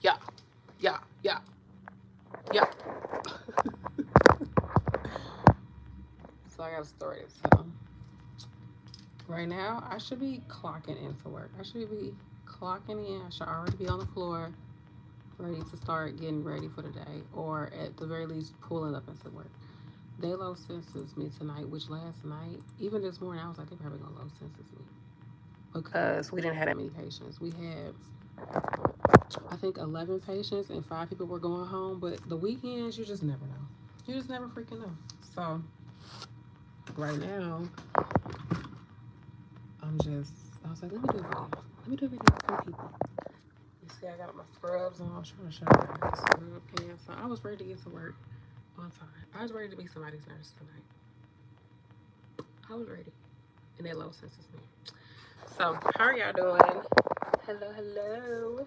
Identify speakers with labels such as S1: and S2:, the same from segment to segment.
S1: Yeah, yeah, yeah, yeah. So I gotta start it. So right now, I should be clocking into work. I should be clocking in. I should already be on the floor, ready to start getting ready for the day, or at the very least, pulling up into work. They low census me tonight, which last night, even this morning, I was like, they're probably gonna low census me because we didn't have that many patients. We had, I think, 11 patients and 5 people were going home. But the weekends, you just never know. You just never freaking know. So right now, I was like, let me do a video. Let me do a video for people. You see, I got my scrubs on. I was trying to show you guys. Scrub pants on. I was ready to get to work on time. I was ready to be somebody's nurse tonight. I was ready. And they low census me. So, how are y'all doing? Hello, hello.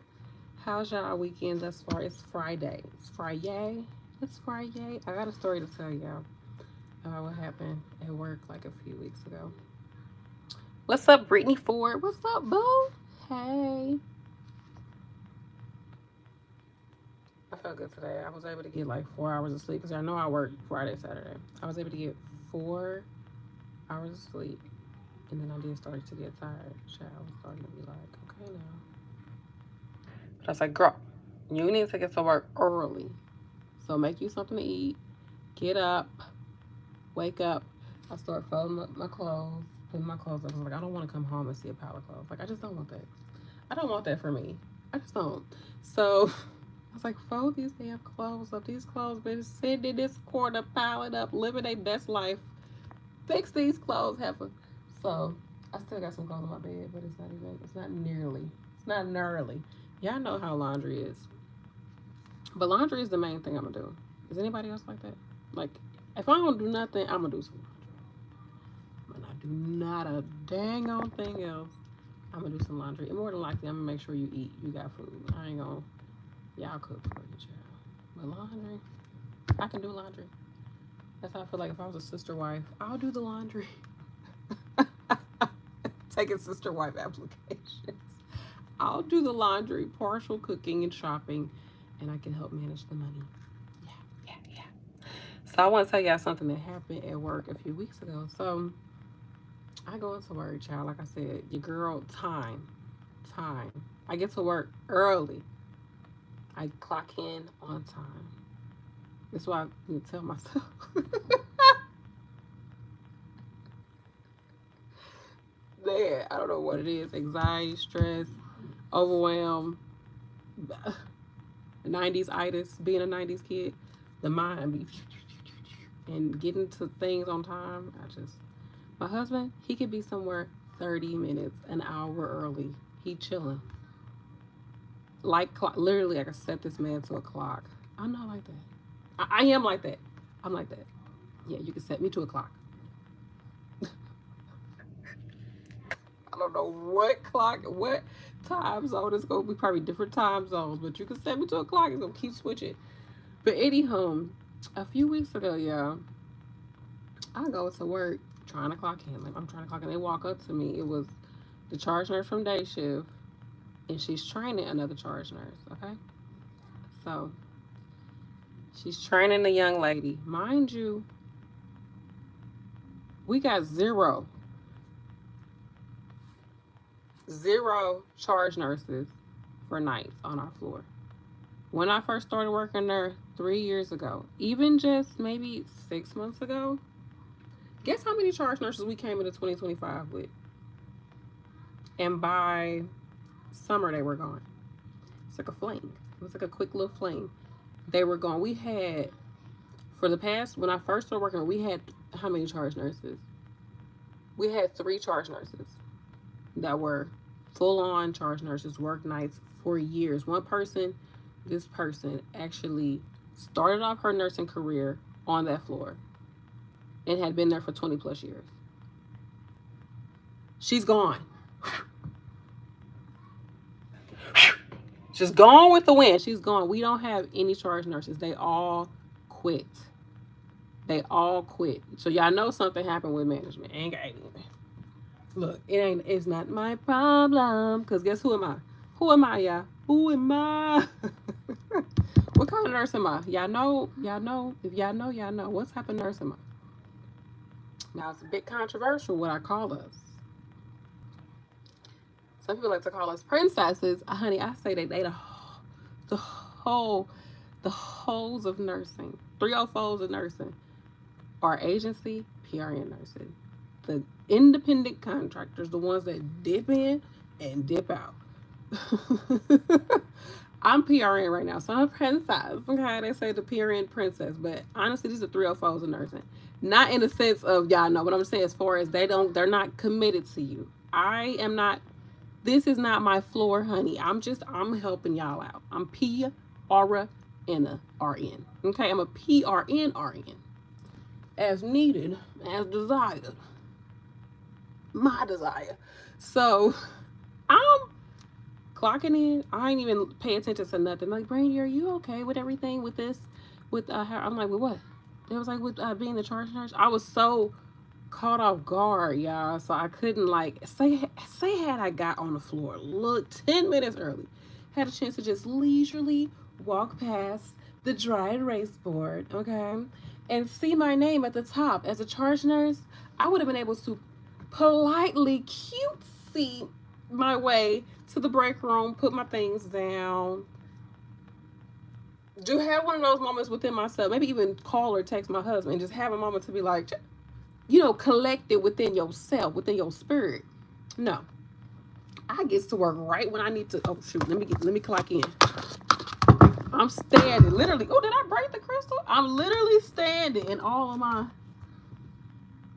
S1: How's y'all weekend thus far? It's Friday. It's Friday. It's Friday. I got a story to tell y'all about what happened at work like a few weeks ago. What's up, Brittany Ford? What's up, boo? Hey. I felt good today. I was able to get like 4 hours of sleep because I know I work Friday, Saturday. I was able to get 4 hours of sleep. And then I did start to get tired. Child was starting to be like, okay now. But I was like, girl, you need to get to work early. So make you something to eat. Get up. Wake up. I start folding up my clothes, putting my clothes up. I was like, I don't want to come home and see a pile of clothes. Like, I just don't want that. I don't want that for me. I just don't. So I was like, fold these damn clothes up. These clothes been sitting in this corner, piling up, living their best life. Fix these clothes, heifer. So I still got some clothes on my bed, but it's not nearly. Y'all know how laundry is. But laundry is the main thing I'm gonna do. Is anybody else like that? Like, if I don't do nothing, I'm gonna do some laundry. When I do not a dang on thing else, I'm gonna do some laundry. And more than likely, I'm gonna make sure you eat. You got food. I ain't gonna, y'all cook for you, child. But laundry, I can do laundry. That's how I feel like if I was a sister wife, I'll do the laundry. Taking sister wife applications. I'll do the laundry, partial cooking and shopping, and I can help manage the money. Yeah. So I want to tell y'all something that happened at work a few weeks ago. So I go into work, child. Like I said, your girl, time. I get to work early. I clock in on time. That's why I need to tell myself. Man, I don't know what it is. Anxiety, stress, overwhelm, 90s itis, being a 90s kid, the mind be and getting to things on time. My husband, he could be somewhere 30 minutes, an hour early. He chilling. Like, literally, I could set this man to a clock. I'm not like that. I am like that. I'm like that. Yeah, you can set me to a clock. I don't know what clock, what time zone it's going to be. Probably different time zones, but you can set me to a clock. It's going to keep switching. But anyhow, a few weeks ago, y'all, I go to work trying to clock in. Like, I'm trying to clock in. They walk up to me. It was the charge nurse from day shift, and she's training another charge nurse, okay? So, she's training the young lady. Mind you, we got zero charge nurses for nights on our floor. When I first started working there 3 years ago, even just maybe 6 months ago, guess how many charge nurses we came into 2025 with? And by summer, they were gone. It's like a flame. It was like a quick little flame. They were gone. We had, for the past, when I first started working, we had how many charge nurses? We had 3 charge nurses that were full-on charge nurses, work nights for years. This person actually started off her nursing career on that floor and had been there for 20 plus years. She's gone. She's gone with the wind. She's gone. We don't have any charge nurses. They all quit. So y'all know something happened with management. Ain't got anything. Look, it's not my problem. Because guess who am I? Who am I, y'all? Who am I? What kind of nurse am I? Y'all know. If y'all know, y'all know. What type of nurse am I? Now it's a bit controversial what I call us. Some people like to call us princesses. Honey, I say that they the whole the holes of nursing. 304s of nursing. Our agency, PRN nursing. The independent contractors, the ones that dip in and dip out. I'm PRN right now, so I'm a princess. Okay, they say the PRN princess, but honestly, these are 304s of nursing. Not in the sense of y'all know what I'm saying, as far as they're not committed to you. I am not. This is not my floor, honey. I'm helping y'all out. I'm P R N R N. Okay, I'm a PRN RN. As needed, as desired. My desire. So I'm clocking in. I ain't even pay attention to nothing. Like, Brandy, are you okay with everything with this? With her? I'm like, with what? It was like with being the charge nurse. I was so caught off guard, y'all. So I couldn't like say had I got on the floor, look 10 minutes early, had a chance to just leisurely walk past the dry erase board, okay, and see my name at the top as a charge nurse, I would have been able to politely cutesy my way to the break room, put my things down, do have one of those moments within myself, maybe even call or text my husband, and just have a moment to be like, collect it within yourself, within your spirit. No, I get to work right when I need to. Oh shoot, let me clock in. I'm standing, literally. Oh, did I break the crystal? I'm literally standing in all of my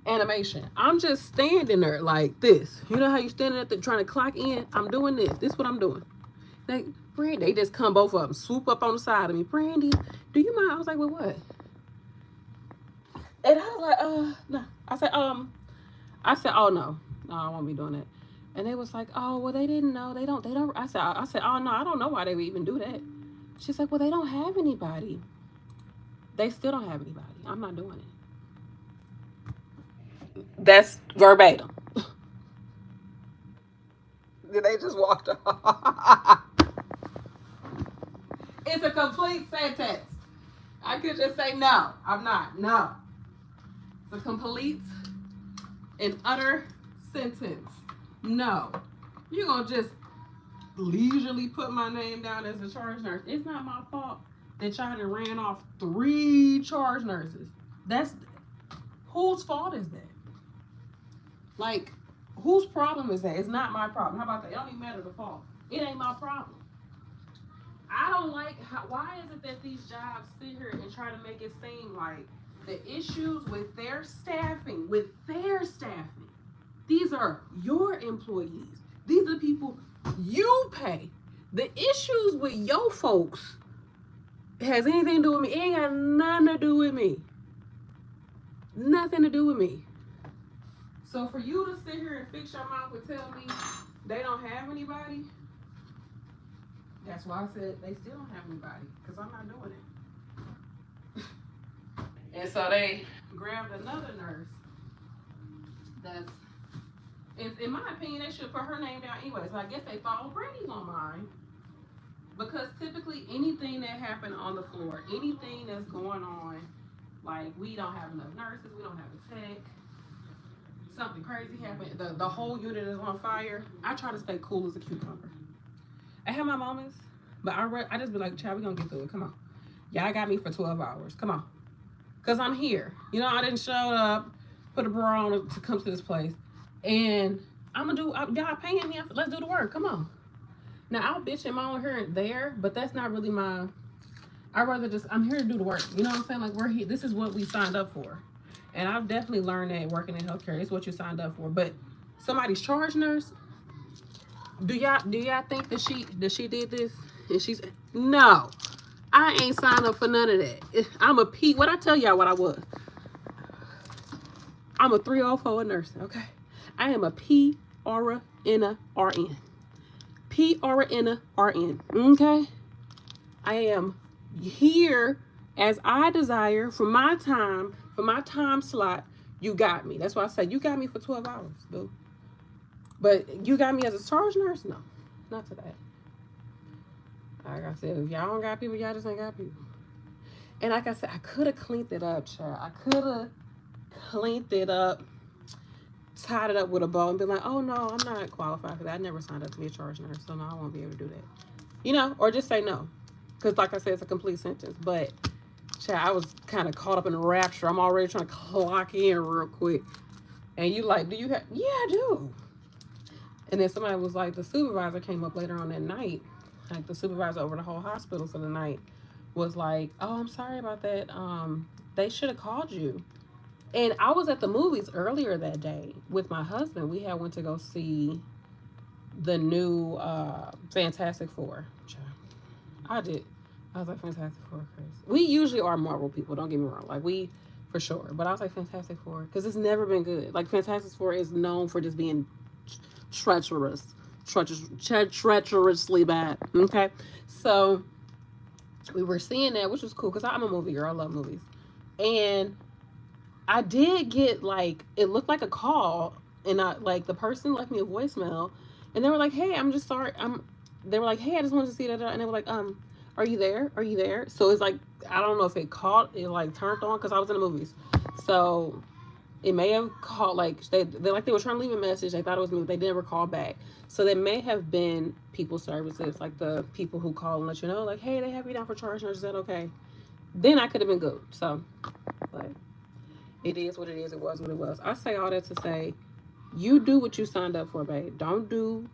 S1: animation. I'm just standing there like this. You know how you standing at the trying to clock in? I'm doing this. This is what I'm doing. Brandy, they just come both of them, swoop up on the side of me. Brandy, do you mind? I was like, well, what? And I was like, no. I said, oh no, I won't be doing that. And they was like, oh, well, they didn't know. They don't. I said, oh no, I don't know why they would even do that. She's like, well, they don't have anybody. They still don't have anybody. I'm not doing it. That's verbatim. They just walked off. It's a complete sentence. I could just say no. I'm not. No. It's a complete and utter sentence. No. You're going to just leisurely put my name down as a charge nurse. It's not my fault that y'all done ran off 3 charge nurses. That's whose fault is that? Like, whose problem is that? It's not my problem. How about that? It don't even matter the fault. It ain't my problem. I don't like why is it that these jobs sit here and try to make it seem like the issues with their staffing, these are your employees. These are the people you pay. The issues with your folks has anything to do with me. It ain't got nothing to do with me. Nothing to do with me. So for you to sit here and fix your mouth and tell me they don't have anybody, that's why I said they still don't have anybody, because I'm not doing it. And so they grabbed another nurse that's, in my opinion, they should put her name down anyway. So I guess they thought, oh, Brandy's on mine. Because typically anything that happened on the floor, anything that's going on, like we don't have enough nurses, we don't have a tech, something crazy happened, the whole unit is on fire, I try to stay cool as a cucumber. I have my moments, but I just be like, child, we gonna get through it. Come on. Y'all got me for 12 hours. Come on. Because I'm here. I didn't show up, put a bra on to come to this place. And I'm going to do, y'all paying me. Let's do the work. Come on. Now, I'll bitch and moan here and there, but that's not really I'd rather I'm here to do the work. You know what I'm saying? Like, we're here. This is what we signed up for. And I've definitely learned that working in healthcare is what you signed up for. But somebody's charge nurse, do y'all think that she did this? And she's no, I ain't signed up for none of that. I'm a P. What I tell y'all what I was? I'm a 304 nurse. Okay, I am a PRN RN. PRN RN. Okay, I am here as I desire for my time slot. You got me. That's why I said you got me for 12 hours, boo. But you got me as a charge nurse? No, not today. Like I said, if y'all don't got people, y'all just ain't got people. And like I said, I could have cleaned it up, child. I could have cleaned it up, tied it up with a bow, and been like, oh no, I'm not qualified for that. I never signed up to be a charge nurse, so no, I won't be able to do that. You know, or just say no. Because like I said, it's a complete sentence. But child, I was kind of caught up in a rapture. I'm already trying to clock in real quick. And you like, do you have? Yeah, I do. And then somebody was like, the supervisor came up later on that night. Like the supervisor over the whole hospital for the night was like, oh, I'm sorry about that. They should have called you. And I was at the movies earlier that day with my husband. We had went to go see the new Fantastic Four. I did. I was like, Fantastic Four, Chris. We usually are Marvel people, don't get me wrong. Like, we, for sure. But I was like, Fantastic Four, because it's never been good. Like, Fantastic Four is known for just being treacherously bad. Okay? So, we were seeing that, which was cool, because I'm a movie girl. I love movies. And I did get, like, it looked like a call, and the person left me a voicemail, and they were like, hey, I'm just sorry. They were like, hey, I just wanted to see that. And they were like, are you there? Are you there? So it's like, I don't know if it caught, it like turned on, because I was in the movies. So it may have called, like, they were trying to leave a message. They thought it was me, but they never called back. So they may have been people services, like the people who call and let you know, like, hey, they have you down for charge nurse. Is that okay? Then I could have been good. So, but it is what it is. It was what it was. I say all that to say, you do what you signed up for, babe. Don't do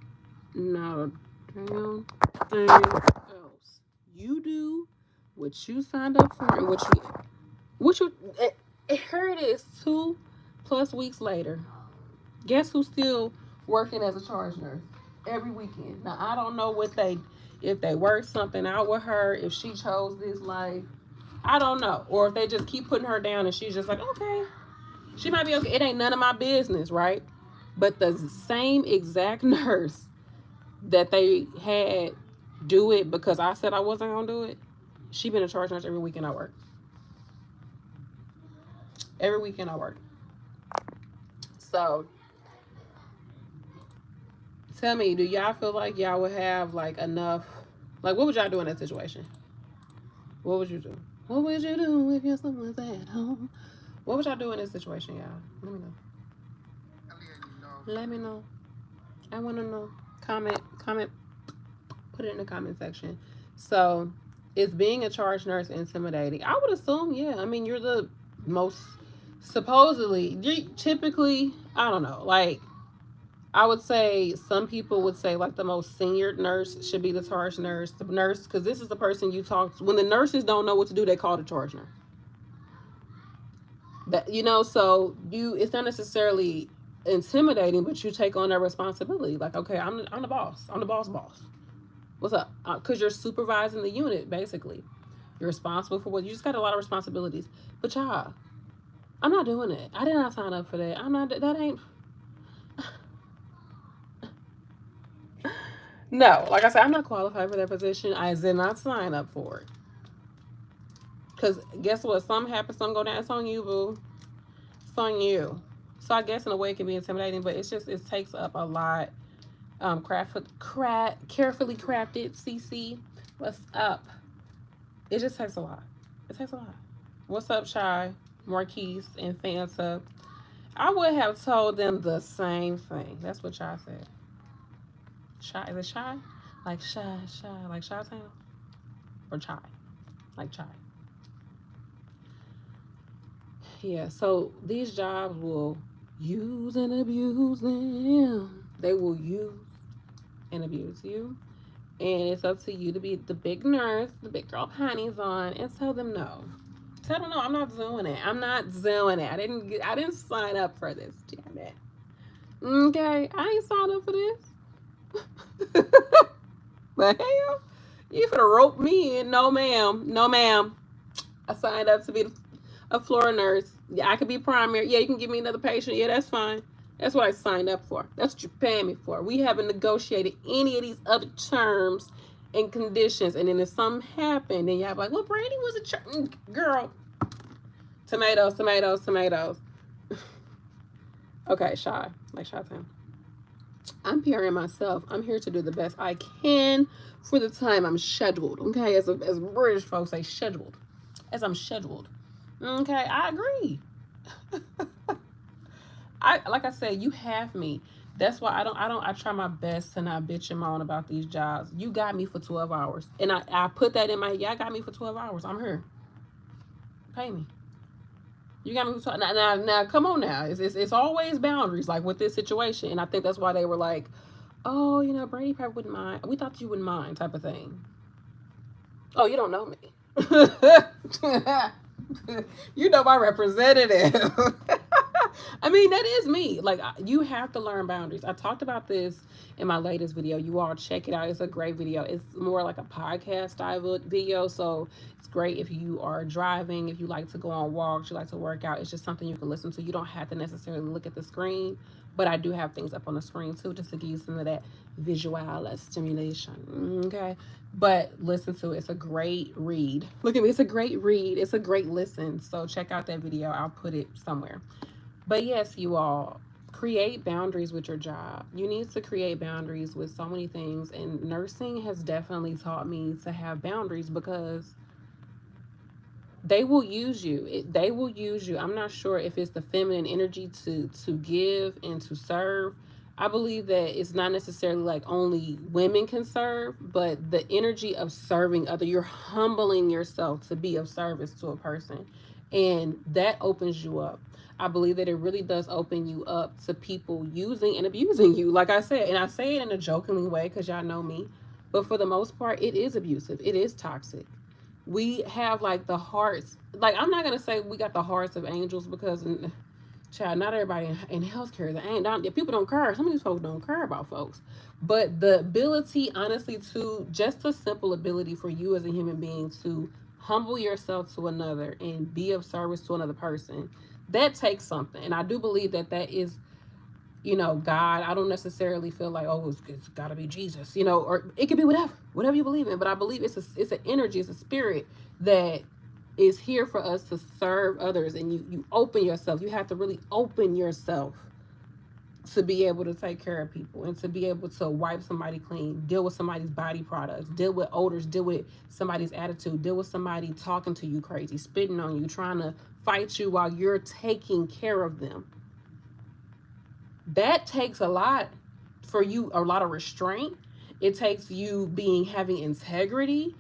S1: not a damn thing else. You do what you signed up for, and here it is 2+ weeks later. Guess who's still working as a charge nurse every weekend? Now I don't know if they worked something out with her, if she chose this life. I don't know. Or if they just keep putting her down and she's just like, okay, she might be okay. It ain't none of my business, right? But the same exact nurse that they had do it because I said I wasn't going to do it, she been a charge nurse every weekend I work. Every weekend I work. So, tell me, do y'all feel like y'all would have, like, enough? Like, what would y'all do in that situation? What would you do? What would you do if your son was at home? What would y'all do in this situation, y'all? Let me know. Let me know. I want to know. Comment. Put it in the comment section. So, is being a charge nurse intimidating? I would assume, yeah. I mean, you're the most, supposedly, typically, I don't know. Like, I would say some people would say, like, the most senior nurse should be the charge nurse. The nurse, because this is the person you talk to. When the nurses don't know what to do, they call the charge nurse. That, so it's not necessarily intimidating, but you take on that responsibility. Like, okay, I'm the boss. I'm the boss. What's up? Because you're supervising the unit, basically. You're responsible for what you just got a lot of responsibilities. But y'all, I'm not doing it. I did not sign up for that. That ain't. No, like I said, I'm not qualified for that position. I did not sign up for it. Because guess what? Something happens, something go down. It's on you, boo. It's on you. So I guess in a way it can be intimidating, but it takes up a lot. Carefully crafted. CC, what's up? It just takes a lot. It takes a lot. What's up, Shy, Marquise, and Fanta? I would have told them the same thing. That's what Shy said. Shy, is it Shy? Like Shy, like Chi-Town? Or Chai? Like Chai. Yeah, so these jobs will use and abuse them. They will use and abuse you. And it's up to you to be the big nurse, the big girl panties on, and tell them no. Tell them no, I'm not doing it. I'm not doing it. I didn't sign up for this, damn it. Okay, I ain't signed up for this. But hell, you finna rope me in. No, ma'am. No, ma'am. I signed up to be a floor nurse. Yeah, I could be primary. Yeah, you can give me another patient. Yeah, that's fine. That's what I signed up for. That's what you're paying me for. We haven't negotiated any of these other terms and conditions. And then if something happened, then you have like, well, Brandy was a girl. Tomatoes. Okay, Shy. Like Chi-Town. I'm PRing myself. I'm here to do the best I can for the time I'm scheduled. Okay, as British folks say, scheduled. As I'm scheduled. Okay, I agree. Like I said, you have me. That's why I try my best to not bitch and moan about these jobs. You got me for 12 hours. And I put that in my, yeah, I got me for 12 hours. I'm here. Pay me. You got me for 12. Now come on now. It's always boundaries like with this situation. And I think that's why they were like, oh, Brady probably wouldn't mind. We thought you wouldn't mind type of thing. Oh, you don't know me. You know my representative. I mean, that is me. Like, you have to learn boundaries. I talked about this in my latest video. You all check it out. It's a great video. It's more like a podcast style video. So it's great if you are driving, if you like to go on walks, you like to work out. It's just something you can listen to. You don't have to necessarily look at the screen. But I do have things up on the screen too, just to give you some of that visual stimulation. Okay. But listen to it. It's a great read. Look at me. It's a great read. It's a great listen. So check out that video. I'll put it somewhere. But yes, you all, create boundaries with your job. You need to create boundaries with so many things. And nursing has definitely taught me to have boundaries because they will use you. They will use you. I'm not sure if it's the feminine energy to give and to serve. I believe that it's not necessarily like only women can serve, but the energy of serving other, you're humbling yourself to be of service to a person. And that opens you up. I believe that it really does open you up to people using and abusing you. Like I said, and I say it in a jokingly way because y'all know me. But for the most part, it is abusive. It is toxic. We have like the hearts, like I'm not gonna say we got the hearts of angels because child, not everybody in healthcare, people don't care. Some of these folks don't care about folks, but the ability, honestly, to just a simple ability for you as a human being to humble yourself to another and be of service to another person, that takes something. And I do believe that that is, God. I don't necessarily feel like, oh, it's got to be Jesus, or it could be whatever you believe in. But I believe it's an energy, it's a spirit that is here for us to serve others. And you open yourself. You have to really open yourself to be able to take care of people and to be able to wipe somebody clean, deal with somebody's body products, deal with odors, deal with somebody's attitude, deal with somebody talking to you crazy, spitting on you, trying to fight you while you're taking care of them. That takes a lot for you, a lot of restraint. It takes you having integrity.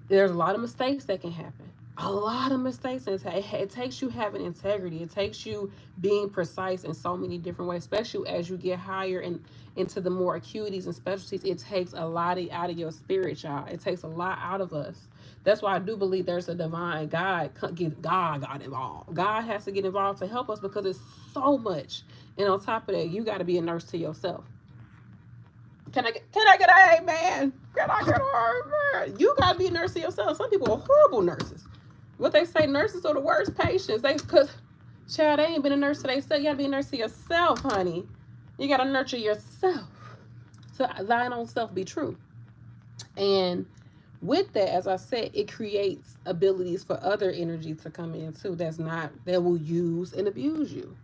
S1: There's a lot of mistakes that can happen. A lot of mistakes. It takes you having integrity. It takes you being precise in so many different ways, especially as you get higher and into the more acuities and specialties. It takes a lot out of your spirit, y'all. It takes a lot out of us. That's why I do believe there's a divine God. God got involved. God has to get involved to help us because it's so much. And on top of that, you got to be a nurse to yourself. Can I get an amen? Can I get an amen? You got to be a nurse to yourself. Some people are horrible nurses. What they say, nurses are the worst patients. Because, child, they ain't been a nurse to themselves. You got to be a nurse to yourself, honey. You got to nurture yourself. So thine own self be true. And with that, as I said, it creates abilities for other energy to come in too. That will use and abuse you.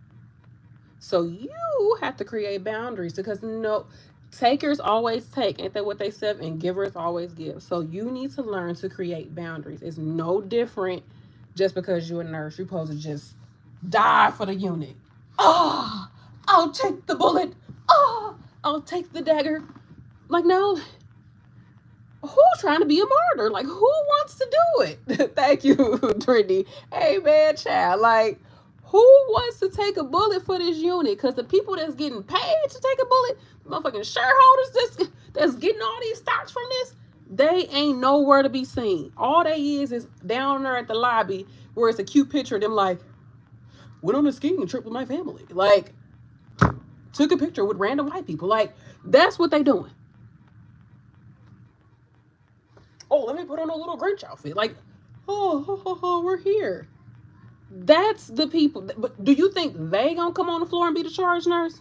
S1: So you have to create boundaries because takers always take, ain't that what they said? And givers always give. So you need to learn to create boundaries. It's no different just because you're a nurse. You're supposed to just die for the unit. Oh, I'll take the bullet. Oh, I'll take the dagger. Like, no. Who's trying to be a martyr? Like, who wants to do it? Thank you, Brittany. Hey, man, child. Like, who wants to take a bullet for this unit? Because the people that's getting paid to take a bullet, motherfucking shareholders that's getting all these stocks from this, they ain't nowhere to be seen. All they is down there at the lobby where it's a cute picture of them like, went on a skiing trip with my family. Like, took a picture with random white people. Like, that's what they doing. Oh, let me put on a little Grinch outfit. Like, oh, we're here. That's the people. But do you think they gonna come on the floor and be the charge nurse?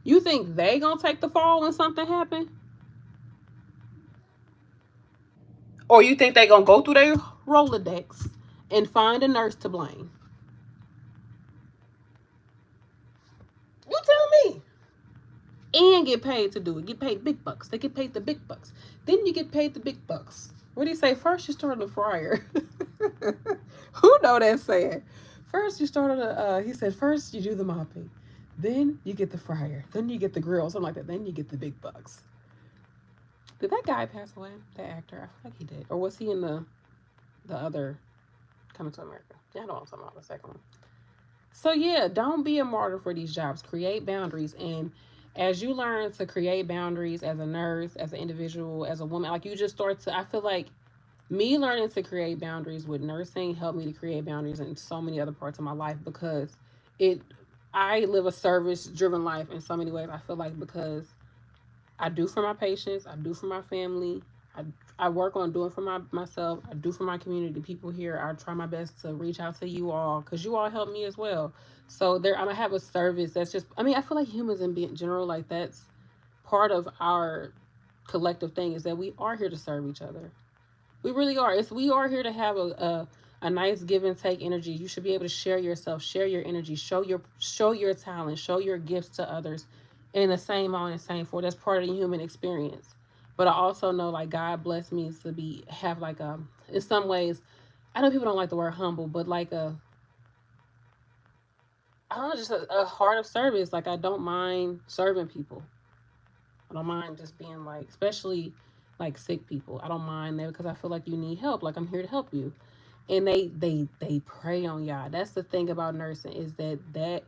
S1: You think they gonna take the fall when something happen? Or you think they gonna go through their Rolodex and find a nurse to blame? You tell me. and get paid to do it. Get paid big bucks. They get paid the big bucks. Then you get paid the big bucks. What do you say? First you start on the fryer. Who know that saying? First you start on the, he said, first you do the mopping. Then you get the fryer. Then you get the grill, something like that. Then you get the big bucks. Did that guy pass away? That actor? I feel like he did. Or was he in the other Coming to America? Yeah, I know what I'm talking about, the second one. So yeah, don't be a martyr for these jobs. Create boundaries. And as you learn to create boundaries as a nurse, as an individual, as a woman, like you just start to, I feel like me learning to create boundaries with nursing helped me to create boundaries in so many other parts of my life, because it, I live a service driven life in so many ways. I feel like because I do for my patients, I do for my family, I work on doing for myself, I do for my community, people here. I try my best to reach out to you all because you all help me as well. So there, I'm gonna have a service that's just, I mean, I feel like humans in general, like that's part of our collective thing, is that we are here to serve each other. We really are. We are here to have a nice give and take energy. You should be able to share yourself, share your energy, show your talent, show your gifts to others in the same on and same for. That's part of the human experience. But I also know, like, God blessed me to have like a, in some ways, I know people don't like the word humble, but like I don't know, just a heart of service. Like I don't mind serving people. I don't mind just being like, especially like sick people. I don't mind that because I feel like you need help. Like I'm here to help you. And they prey on y'all. That's the thing about nursing, is that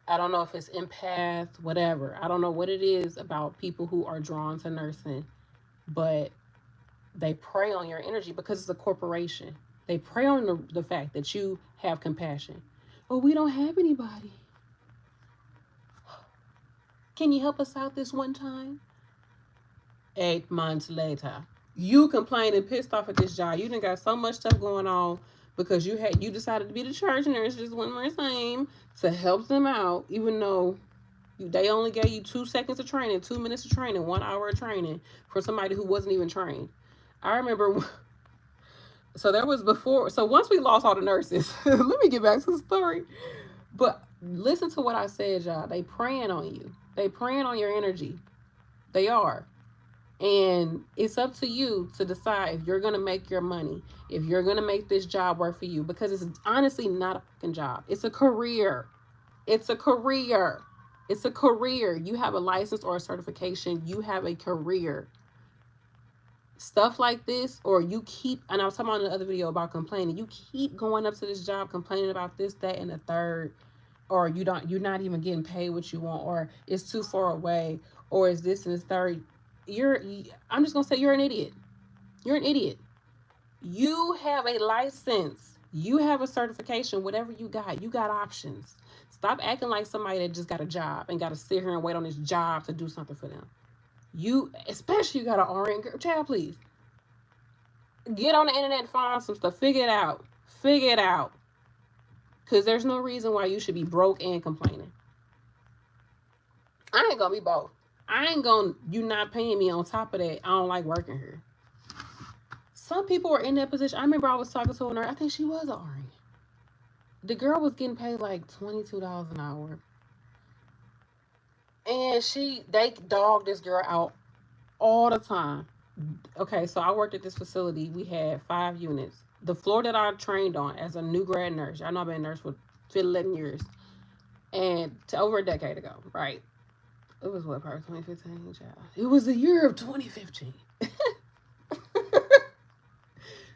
S1: I don't know if it's empath, whatever. I don't know what it is about people who are drawn to nursing, but they prey on your energy because it's a corporation. They prey on the fact that you have compassion. Oh, we don't have anybody. Can you help us out this one time? 8 months later, you complaining, pissed off at this job. You done got so much stuff going on because you decided to be the church nurse, just one more time, to help them out, even though they only gave you 2 seconds of training, 2 minutes of training, 1 hour of training for somebody who wasn't even trained. I remember. So there was before. So once we lost all the nurses, let me get back to the story. But listen to what I said, y'all. They preying on you. They preying on your energy. They are. And it's up to you to decide if you're going to make your money, if you're going to make this job work for you, because it's honestly not a fucking job. It's a career. It's a career. It's a career. You have a license or a certification. You have a career. Stuff like this, or you keep, and I was talking about in the other video about complaining, you keep going up to this job complaining about this, that, and the third, or you're not even getting paid what you want, or it's too far away, or is this and this third. I'm just gonna say you're an idiot. You're an idiot. You have a license, you have a certification, whatever you got options. Stop acting like somebody that just got a job and got to sit here and wait on this job to do something for them. You, especially, you got an RN girl, child, please get on the internet, find some stuff, figure it out, because there's no reason why you should be broke and complaining. I ain't gonna be both. You not paying me on top of that. I don't like working here. Some people are in that position. I remember I was talking to her. I think she was an RN. The girl was getting paid like $22 an hour. And they dogged this girl out all the time. Okay, so I worked at this facility. We had 5 units. The floor that I trained on as a new grad nurse, I know I've been a nurse for 11 years, and to over a decade ago, right? It was what, probably 2015, child. It was the year of 2015.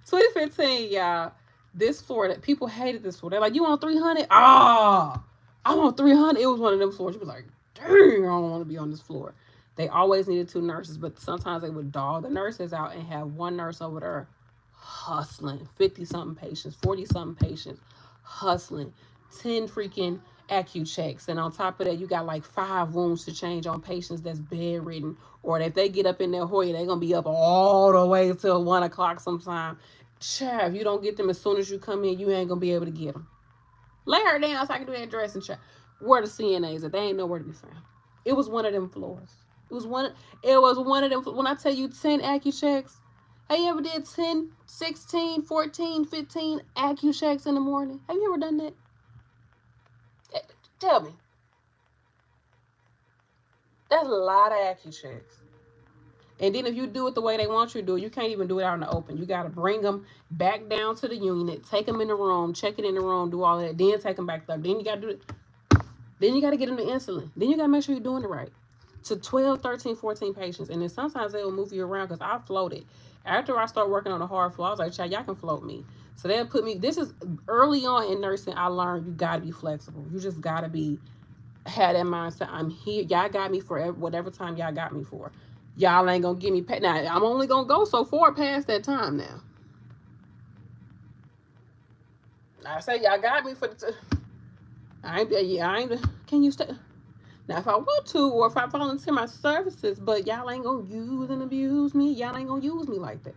S1: 2015, y'all. This floor, that people hated this floor. They're like, you want 300? I want 300. It was one of them floors. You was like, dang, I don't want to be on this floor. They always needed 2 nurses, but sometimes they would dog the nurses out and have one nurse over there hustling 50-something patients, 40-something patients, hustling 10 freaking AccuChecks. And on top of that, you got like 5 wounds to change on patients that's bedridden, or if they get up in their Hoya, they're going to be up all the way till 1 o'clock sometime. Child, if you don't get them as soon as you come in, you ain't going to be able to get them. Lay her down so I can do that dressing, child. Where the CNAs at? They ain't nowhere to be found. It was one of them floors. It was one of them. When I tell you 10 AccuChecks, have you ever did 10, 16, 14, 15 AccuChecks in the morning? Have you ever done that? Tell me. That's a lot of AccuChecks. And then if you do it the way they want you to do it, you can't even do it out in the open. You got to bring them back down to the unit, take them in the room, check it in the room, do all that, then take them back up. Then you got to do it. Then you got to get them the insulin. Then you got to make sure you're doing it right. To 12, 13, 14 patients. And then sometimes they will move you around because I floated. After I started working on the hard floor, I was like, child, y'all can float me. So they'll put me, this is early on in nursing, I learned you got to be flexible. You just got to be, had that mindset. I'm here. Y'all got me for whatever time y'all got me for. Y'all ain't going to give me pay. Now, I'm only going to go so far past that time now. I say y'all got me for the, I ain't, can you stay? Now, if I want to, or if I volunteer my services, but y'all ain't gonna use and abuse me, y'all ain't gonna use me like that.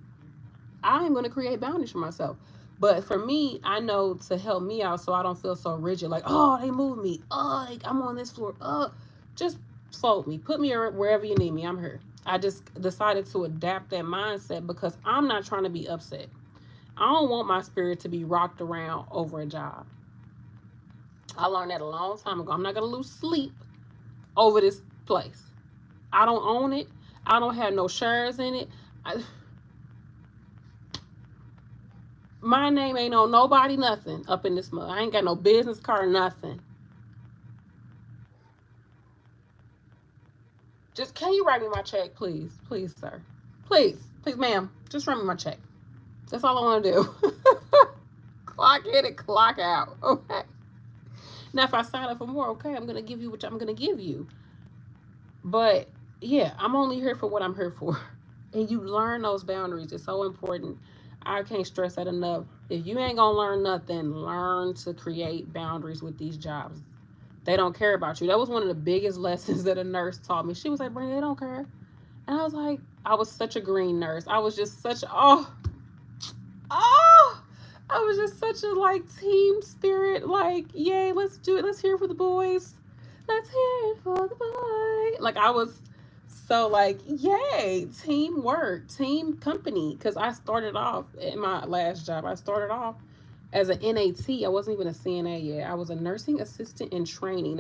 S1: I am gonna create boundaries for myself. But for me, I know to help me out so I don't feel so rigid, like, oh, they moved me. Oh, I'm on this floor. Just fold me. Put me wherever you need me. I'm here. I just decided to adapt that mindset because I'm not trying to be upset. I don't want my spirit to be rocked around over a job. I learned that a long time ago. I'm not gonna lose sleep over this place. I don't own it. I don't have no shares in it. My name ain't on nobody, nothing up in this mug. I ain't got no business card, nothing. Just, can you write me my check, please? Please, sir. Please, ma'am. Just write me my check. That's all I want to do. Clock in and clock out. Okay. Now, if I sign up for more, okay, I'm going to give you what I'm going to give you. But, yeah, I'm only here for what I'm here for. And you learn those boundaries. It's so important. I can't stress that enough. If you ain't going to learn nothing, learn to create boundaries with these jobs. They don't care about you. That was one of the biggest lessons that a nurse taught me. She was like, Brenda, they don't care. And I was like, I was such a green nurse. I was just such, I was just such a like team spirit. Like, yay, let's do it. Let's hear it for the boys. Let's hear it for the boys. Like, I was so like, yay, teamwork, team company. Because I started off in my last job, I started off as an NAT. I wasn't even a CNA yet. I was a nursing assistant in training.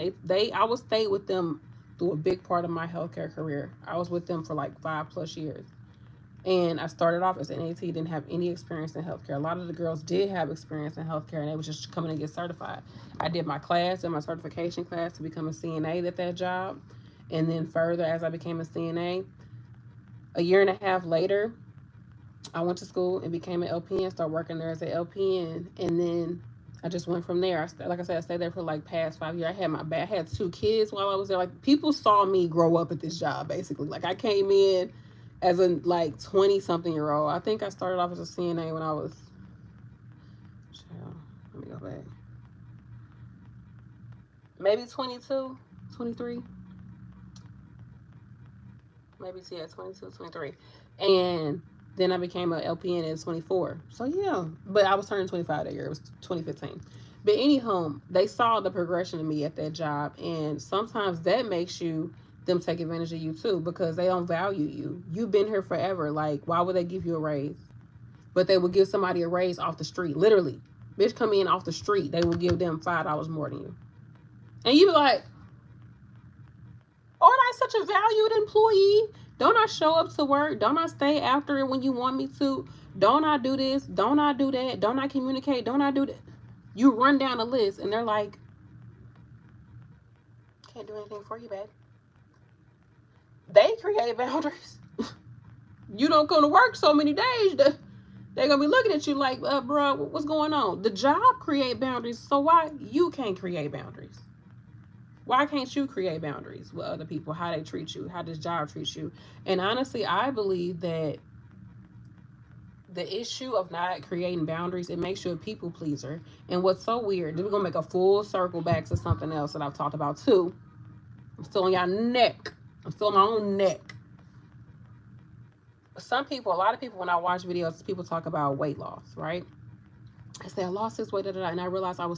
S1: I was stayed with them through a big part of my healthcare career. I was with them for like 5+ years. And I started off as an NAT, didn't have any experience in healthcare. A lot of the girls did have experience in healthcare, and they was just coming to get certified. I did my class and my certification class to become a CNA at that job. And then further, as I became a CNA, a year and a half later, I went to school and became an LPN, started working there as an LPN. And then I just went from there. Like I said, I stayed there for like past 5 years. I had 2 kids while I was there. Like, people saw me grow up at this job, basically. Like, I came in as a like 20-something-year-old. I think I started off as a CNA when I was, let me go back, maybe 22, 23, maybe, yeah, 22, 23. And then I became an LPN at 24. So yeah, but I was turning 25 that year. It was 2015. But anyhow, they saw the progression of me at that job, and sometimes that makes them take advantage of you too, because they don't value you. You've been here forever. Like, why would they give you a raise? But they would give somebody a raise off the street. Literally, bitch, come in off the street, they will give them $5 more than you. And you be like, aren't I such a valued employee? Don't I show up to work? Don't I stay after it when you want me to? Don't I do this? Don't I do that? Don't I communicate? Don't I do that? You run down a list, and they're like, can't do anything for you, babe. They create boundaries. You don't come to work so many days, they're going to be looking at you like, bro, what's going on? The job create boundaries, so why you can't create boundaries? Why can't you create boundaries with other people, how they treat you, how this job treats you? And honestly, I believe that the issue of not creating boundaries, it makes you a people pleaser. And what's so weird, we're going to make a full circle back to something else that I've talked about too. I'm still on y'all neck. I'm still on my own neck. A lot of people, when I watch videos, people talk about weight loss, right? I say, I lost this weight, and I realized I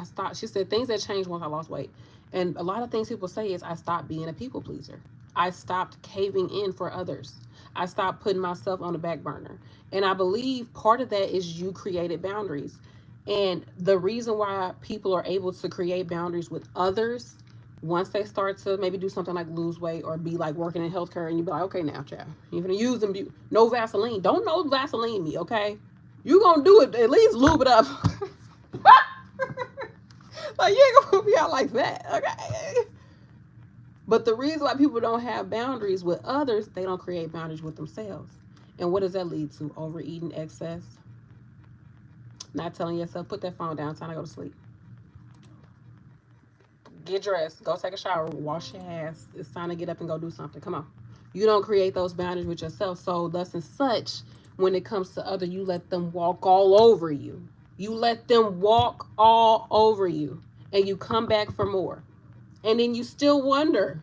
S1: stopped. She said, things that changed once I lost weight. And a lot of things people say is, I stopped being a people pleaser. I stopped caving in for others. I stopped putting myself on the back burner. And I believe part of that is you created boundaries. And the reason why people are able to create boundaries with others Once they start to maybe do something like lose weight or be like working in healthcare, and you be like, okay, now, child, you're gonna use them. No Vaseline. Don't no Vaseline me, okay? You gonna do it, at least lube it up. Like, you ain't gonna be out like that, okay? But the reason why people don't have boundaries with others, they don't create boundaries with themselves. And what does that lead to? Overeating, excess, not telling yourself, put that phone down, time to go to sleep. Get dressed, go take a shower, wash your ass. It's time to get up and go do something. Come on. You don't create those boundaries with yourself. So thus and such, when it comes to other, you let them walk all over you. You let them walk all over you. And you come back for more. And then you still wonder.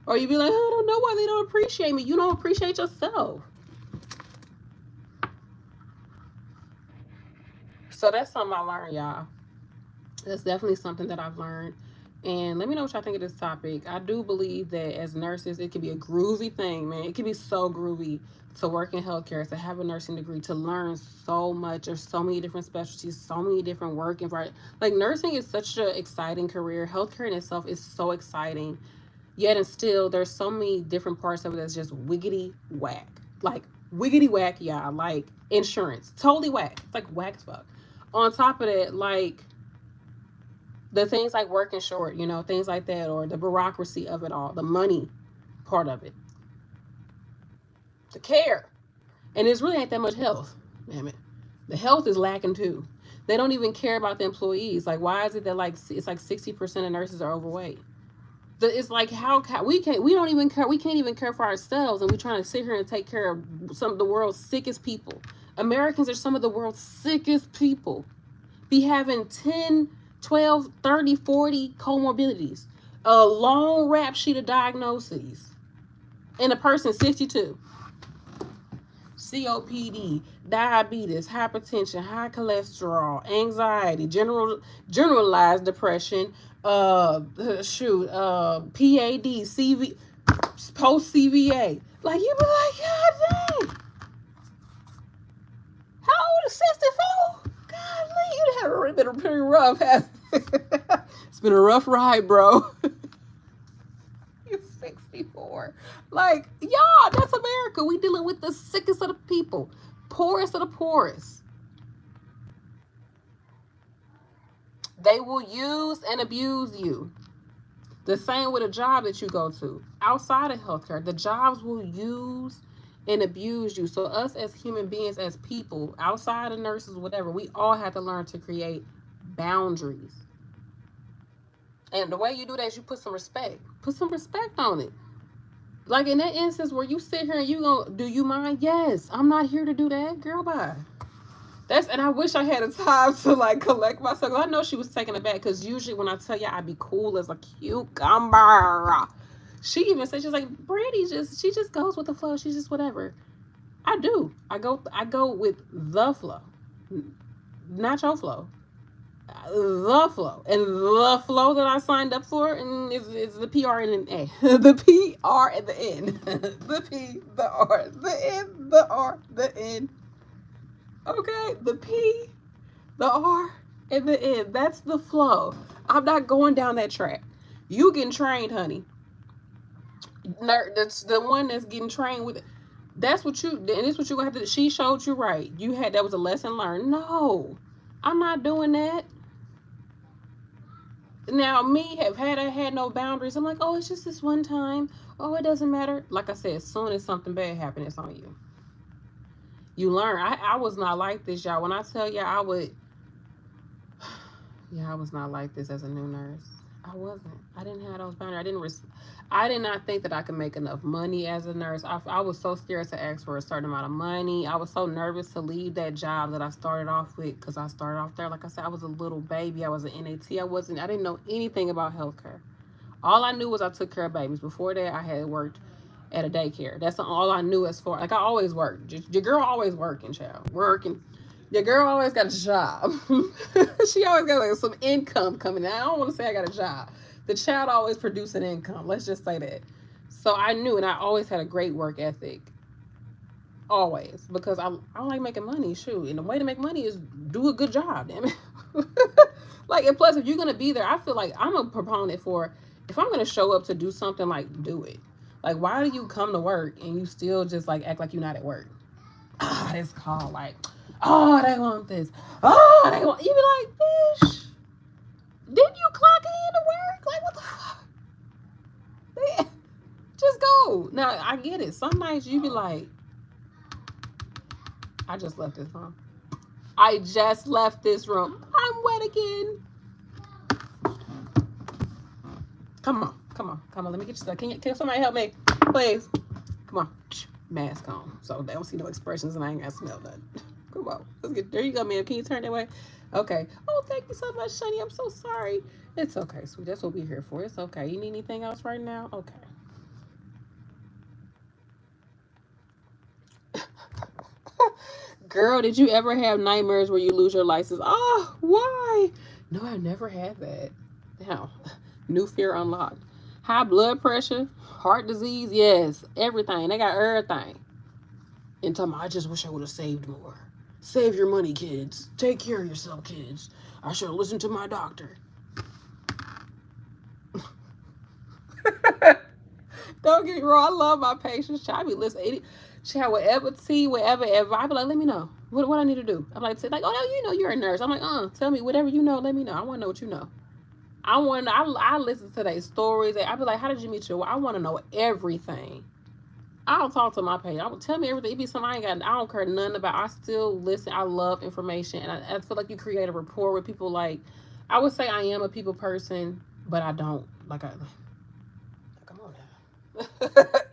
S1: Or you be like, oh, I don't know why they don't appreciate me. You don't appreciate yourself. So that's something I learned, y'all. That's definitely something that I've learned. And let me know what y'all think of this topic. I do believe that as nurses, it can be a groovy thing, man. It can be so groovy to work in healthcare, to have a nursing degree, to learn so much. There's so many different specialties, so many different work environments. Like, nursing is such an exciting career. Healthcare in itself is so exciting. Yet and still, there's so many different parts of it that's just wiggity whack. Like, wiggity whack, y'all. Like, insurance. Totally whack. It's like whack as fuck. On top of that, like, the things like working short, you know, things like that, or the bureaucracy of it all, the money part of it, the care. And it's really ain't that much health. Damn it. The health is lacking too. They don't even care about the employees. Like, why is it that like it's like 60% of nurses are overweight? It's like, how we don't even care. We can't even care for ourselves, and we're trying to sit here and take care of some of the world's sickest people. Americans are some of the world's sickest people. Be having 10, 12, 30, 40 comorbidities, a long rap sheet of diagnoses, and a person 62. COPD, diabetes, hypertension, high cholesterol, anxiety, generalized depression, PAD, CV, post CVA. Like, you be like, God dang. How old is 64? Golly, you had been pretty rough. It's been a rough ride, bro. You're 64. Like, y'all, that's America. We dealing with the sickest of the people, poorest of the poorest. They will use and abuse you. The same with a job that you go to. Outside of healthcare, the jobs will use and abuse you. So us as human beings, as people, outside of nurses, whatever, we all have to learn to create boundaries. And the way you do that is you put some respect. Put some respect on it. Like in that instance where you sit here and you go, do you mind? Yes, I'm not here to do that. Girl, bye. And I wish I had a time to like collect myself. I know she was taken aback because usually when I tell you I'd be cool as a cucumber, she even said, she's like, Brandy she just goes with the flow. She's just whatever. I do. I go with the flow, not your flow. The flow. And the flow that I signed up for is the PR and an A. The PR and the N. The P, the R, the N, the R, the N. Okay? The P, the R, and the N. That's the flow. I'm not going down that track. You getting trained, honey. That's the one that's getting trained with it. That's what you, and it's what you gonna have to do. She showed you right. That was a lesson learned. No, I'm not doing that. Now, me, had no boundaries. I'm like, oh, it's just this one time. Oh, it doesn't matter. Like I said, as soon as something bad happens, it's on you. You learn. I was not like this, y'all. When I tell you I was not like this as a new nurse. I wasn't. I didn't have those boundaries. I did not think that I could make enough money as a nurse. I was so scared to ask for a certain amount of money. I was so nervous to leave that job that I started off with, because I started off there. Like I said, I was a little baby. I was an NAT. I didn't know anything about healthcare. All I knew was I took care of babies. Before that, I had worked at a daycare. That's all I knew as far. Like, I always worked. Your girl always working, child. Working. Your girl always got a job. She always got like some income coming in. I don't want to say I got a job. The child always produced an income. Let's just say that. So I knew, and I always had a great work ethic. Always. Because I like making money. Shoot. And the way to make money is do a good job, damn it. Like, and plus, if you're going to be there, I feel like I'm a proponent for, if I'm gonna show up to do something, like, do it. Like, why do you come to work and you still just like act like you're not at work? Ah, this call, like, oh, they want this. Oh, they want. You be like, bitch, didn't you clock in to work? Like, what the fuck? Just go. Now, I get it. Some nights you be like, I just left this room. I just left this room. I'm wet again. Come on. Let me get you stuck. Can somebody help me? Please. Come on. Mask on. So they don't see no expressions and I ain't got to smell nothing. Come on. Let's get, there you go, ma'am. Can you turn that way? Okay. Oh, thank you so much, Shani. I'm so sorry. It's okay, sweet. That's what we're here for. It's okay. You need anything else right now? Okay. Girl, did you ever have nightmares where you lose your license? Oh, why? No, I never had that. Now, new fear unlocked. High blood pressure, heart disease, yes, everything. They got everything. And tell me, I just wish I would have saved more. Save your money, kids. Take care of yourself, kids. I should have listened to my doctor. Don't get me wrong, I love my patients. I be listening. Child, whatever tea, whatever advice, I be like, let me know. What I need to do? I'm like, oh, no, you know you're a nurse. I'm like, tell me whatever you know, let me know. I want to know what you know. I listen to their stories. I be like, how did you meet your wife? I want to know everything. I'll talk to my patient. I will tell me everything. It be something I don't care nothing about. I still listen. I love information. And I feel like you create a rapport with people. Like, I would say I am a people person, but I don't. Like, come on now.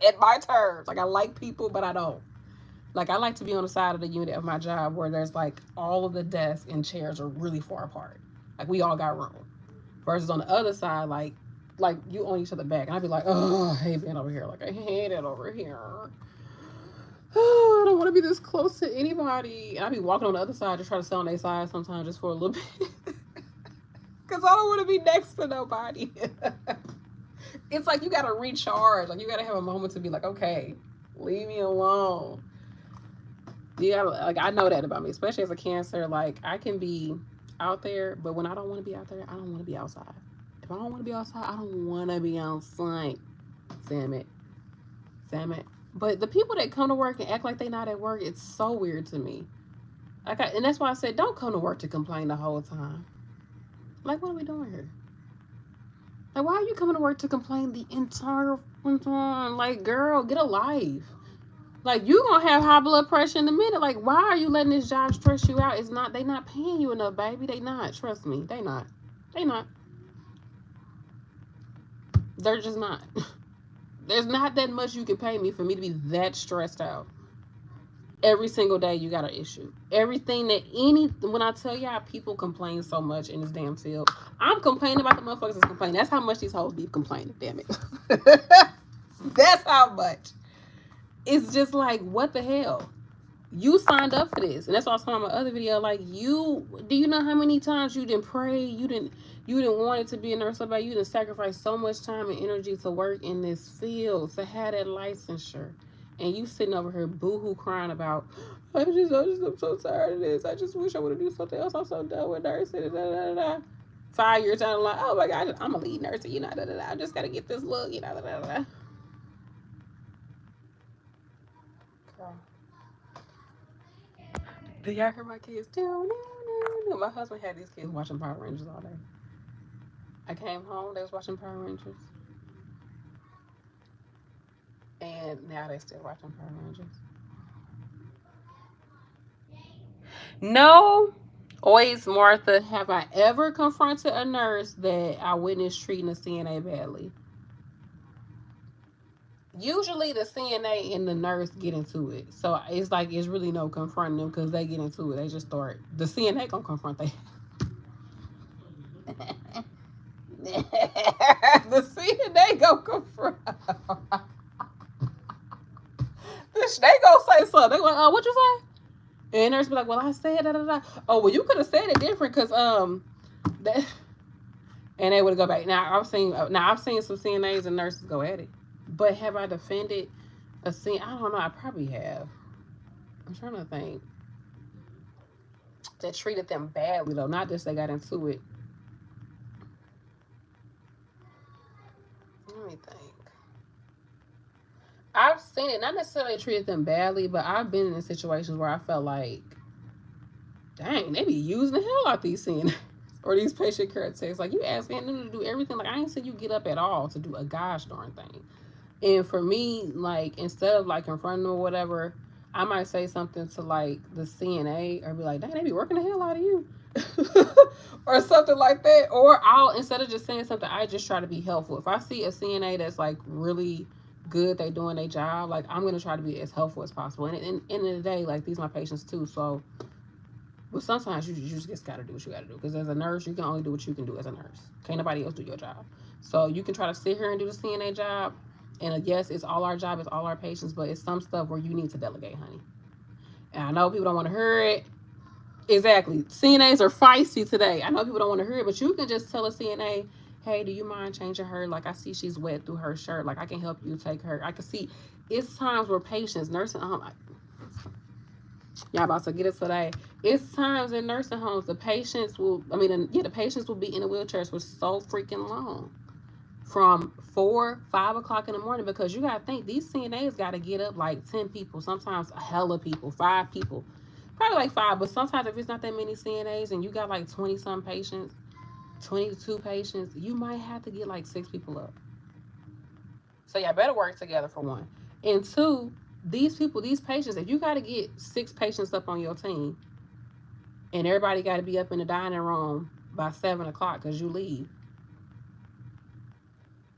S1: At my terms. Like, I like people, but I don't. Like, I like to be on the side of the unit of my job where there's, like, all of the desks and chairs are really far apart. Like, we all got room. Versus on the other side, like you on each other back. And I'd be like, oh, I hate being over here. Like, I hate it over here. Oh, I don't want to be this close to anybody. And I'd be walking on the other side to try to stay on their side sometimes just for a little bit. Because I don't want to be next to nobody. It's like you got to recharge. Like, you got to have a moment to be like, okay, leave me alone. Yeah, like, I know that about me, especially as a Cancer. Like, I can be out there, but when I don't want to be out there, I don't want to be outside. If I don't want to be outside, I don't want to be outside. Damn it. But the people that come to work and act like they not at work, it's so weird to me. And that's why I said, don't come to work to complain the whole time. Like, what are we doing here? Like, why are you coming to work to complain the entire time? Like, girl, get a life. Like, you gonna have high blood pressure in a minute. Like, why are you letting this job stress you out? They not paying you enough, baby. They not. Trust me. They not. They're just not. There's not that much you can pay me for me to be that stressed out. Every single day you got an issue. Everything when I tell y'all people complain so much in this damn field, I'm complaining about the motherfuckers that's complaining. That's how much these hoes be complaining, damn it. That's how much. It's just like, what the hell? You signed up for this. And that's why I was talking about my other video. Like, do you know how many times you didn't pray? You didn't want it to be a nurse. About you didn't sacrifice so much time and energy to work in this field, to have that licensure. And you sitting over here boo-hoo crying about, I'm so tired of this. I just wish I would have done something else. I'm so done with nursing. Da, da, da, da. 5 years down the line, oh my God, I'm a lead nurse. You know, da, da, da. I just got to get this look, you know, da, da, da. Do y'all hear my kids? No. My husband had these kids watching Power Rangers all day. I came home, they was watching Power Rangers. And now they still watching Power Rangers. No. Always, Martha, have I ever confronted a nurse that I witnessed treating a CNA badly? Usually the CNA and the nurse get into it. So it's like, it's really no confronting them because they get into it. They just start. The CNA gonna confront them. The CNA gonna confront. They gonna say something. They like, what you say? And nurse be like, well, I said da da da. Oh, well, you could have said it different because that. And they would go back. Now I've seen some CNAs and nurses go at it. But have I defended a scene? I don't know. I probably have. I'm trying to think. That treated them badly, though. Not just they got into it. seen it, not necessarily treated them badly, but I've been in situations where I felt like, dang, they be using the hell out these CNAs or these patient care techs. Like, you asking them to do everything. Like, I ain't seen you get up at all to do a gosh darn thing. And for me, like, instead of like confronting them or whatever, I might say something to like the CNA or be like, dang, they be working the hell out of you. Or something like that. Or I'll, instead of just saying something, I just try to be helpful. If I see a CNA that's like really good, they doing their job, like, I'm gonna try to be as helpful as possible. And at the end of the day, like, these are my patients too. So, but sometimes you just gotta do what you gotta do. Because as a nurse, you can only do what you can do as a nurse. Can't nobody else do your job. So you can try to sit here and do the CNA job. And yes, it's all our job, it's all our patients, but it's some stuff where you need to delegate, honey. And I know people don't want to hear it. Exactly. CNAs are feisty today. I know people don't want to hear it, but you can just tell a CNA, hey, do you mind changing her? Like, I see she's wet through her shirt. Like, I can help you take her. I can see it's times where patients, nursing home, y'all about to get it today. It's times in nursing homes, the patients will be in the wheelchairs for so freaking long. From 4, 5 o'clock in the morning, because you gotta think these CNAs gotta get up like 10 people, sometimes a hella people, 5 people, probably like 5, but sometimes if it's not that many CNAs and you got like 20 some patients, 22 patients, you might have to get like 6 people up. So y'all better work together, for one. And 2, these patients, if you gotta get 6 patients up on your team and everybody gotta be up in the dining room by 7 o'clock because you leave,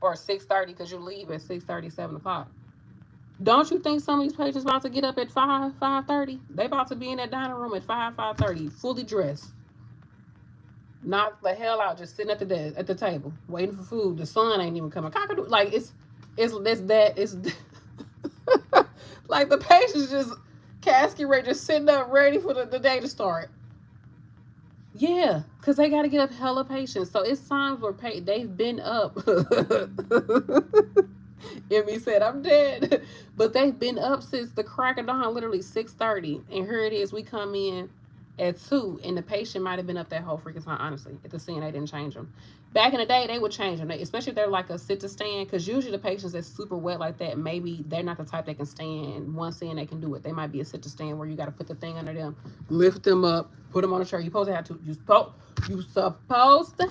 S1: or 6:30 because you leave at 6:30, 7 o'clock. Don't you think some of these patients about to get up at 5, 5:30? They about to be in that dining room at 5, 5:30, fully dressed. Knock the hell out, just sitting at the table, waiting for food. The sun ain't even coming. Cockadoo. Like, it's like the patients just casket ready, just sitting up ready for the day to start. Yeah, because they got to get up hella patients. So it's times where they've been up. Emmy said, I'm dead. But they've been up since the crack of dawn, literally 6:30. And here it is, we come in at 2, and the patient might have been up that whole freaking time, honestly, if the CNA didn't change them. Back in the day, they would change them, especially if they're like a sit-to-stand, because usually the patients that's super wet like that, maybe they're not the type that can stand. One CNA can do it. They might be a sit-to-stand where you got to put the thing under them, lift them up, put them on a chair. You supposed to have to, you supposed to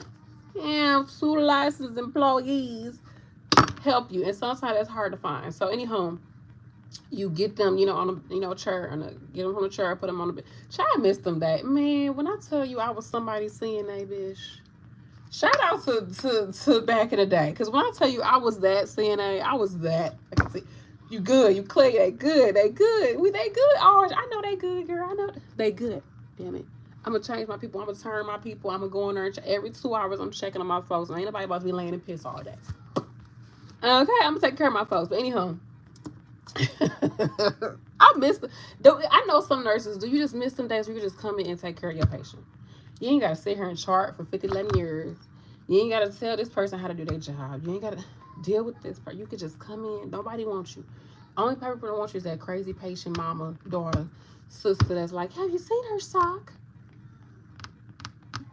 S1: have 2 licensed employees help you. And sometimes that's hard to find. So anyhow, you get them, on a, chair, and get them from the chair, put them on the bed. I missed them that. Man, when I tell you I was somebody's CNA, bitch. Shout out to back in the day. Because when I tell you I was that CNA, I was that. I can see. You good. You clear. They good. They good. They good. Oh, I know they good, girl. I know they good. Damn it. I'm going to change my people. I'm going to turn my people. I'm going to go in there and every 2 hours I'm checking on my folks. And ain't nobody about to be laying in piss all day. Okay, I'm going to take care of my folks. But anyhow. I know some nurses, do you just miss some days where you just come in and take care of your patient? You ain't got to sit here and chart for 11 years. You ain't got to tell this person how to do their job. You ain't got to deal with this part. You could just come in. Nobody wants you. Only people that want you is that crazy patient mama, daughter, sister that's like, have you seen her sock?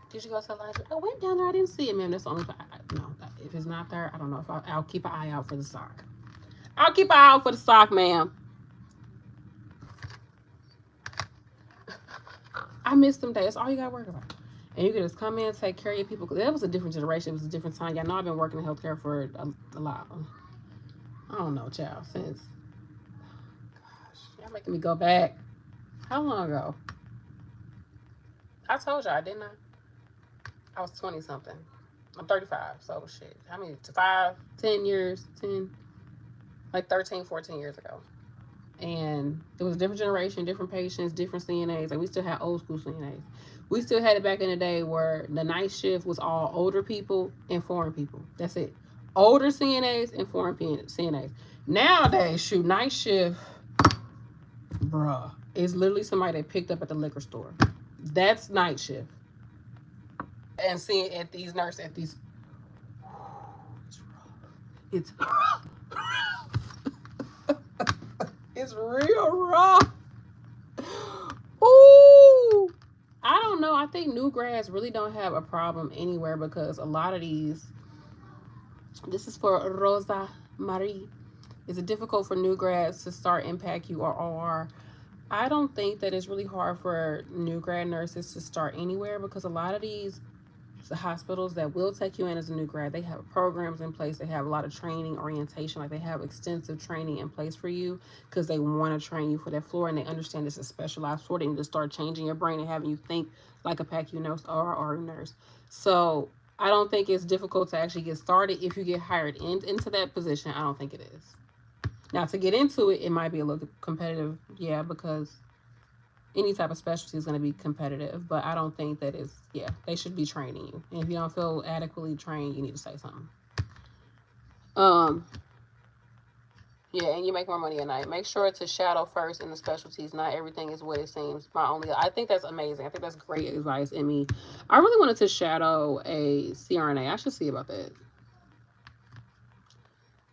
S1: Did you go to the laundry? I went down there. I didn't see it, ma'am. That's the only part. No, if it's not there, I don't know. If I'll keep an eye out for the sock. I'll keep an eye out for the sock, ma'am. I miss them days. That's all you got to worry about. And you can just come in and take care of your people. Because that was a different generation. It was a different time. Y'all know I've been working in healthcare for a lot. I don't know, child. Since, gosh, y'all making me go back. How long ago? I told y'all, didn't I? I was 20-something. I'm 35, so shit. How many? 10 years? 10? Like 13, 14 years ago. And it was a different generation, different patients, different CNAs. Like, we still had old school CNAs. We still had it back in the day where the night shift was all older people and foreign people. That's it. Older CNAs and foreign CNAs. Nowadays, shoot, night shift, bruh, is literally somebody that picked up at the liquor store. That's night shift. And seeing at these nurses, at these, it's rough. It's real rough. Ooh. I don't know. I think new grads really don't have a problem anywhere because a lot of these, this is for Rosa Marie. Is it difficult for new grads to start Impact U or OR? I don't think that it's really hard for new grad nurses to start anywhere because a lot of these hospitals that will take you in as a new grad, they have programs in place. They have a lot of training, orientation. Like they have extensive training in place for you because they want to train you for that floor and they understand it's a specialized floor. They need to start changing your brain and having you think like a PACU nurse or a RN nurse. So I don't think it's difficult to actually get started if you get hired into that position. I don't think it is. Now to get into it, it might be a little competitive, yeah, because any type of specialty is going to be competitive, but I don't think that is, yeah, they should be training you. And if you don't feel adequately trained, you need to say something. Yeah, and you make more money at night. Make sure to shadow first in the specialties. Not everything is what it seems. I think that's amazing. I think that's great advice. I mean, I really wanted to shadow a CRNA. I should see about that.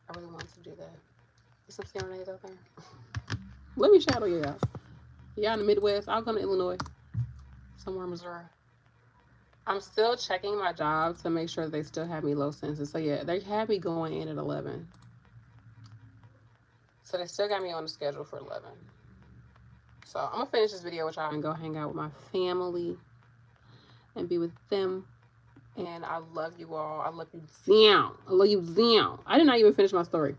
S1: I really wanted to do that. There's some CRNAs out there. Let me shadow you out. Yeah, in the Midwest. I'll come to Illinois. Somewhere in Missouri. I'm still checking my job to make sure they still have me low census. So yeah, they have me going in at 11. So they still got me on the schedule for 11. So I'm going to finish this video with y'all and go hang out with my family and be with them. And I love you all. I love you down. I love you down. I did not even finish my story.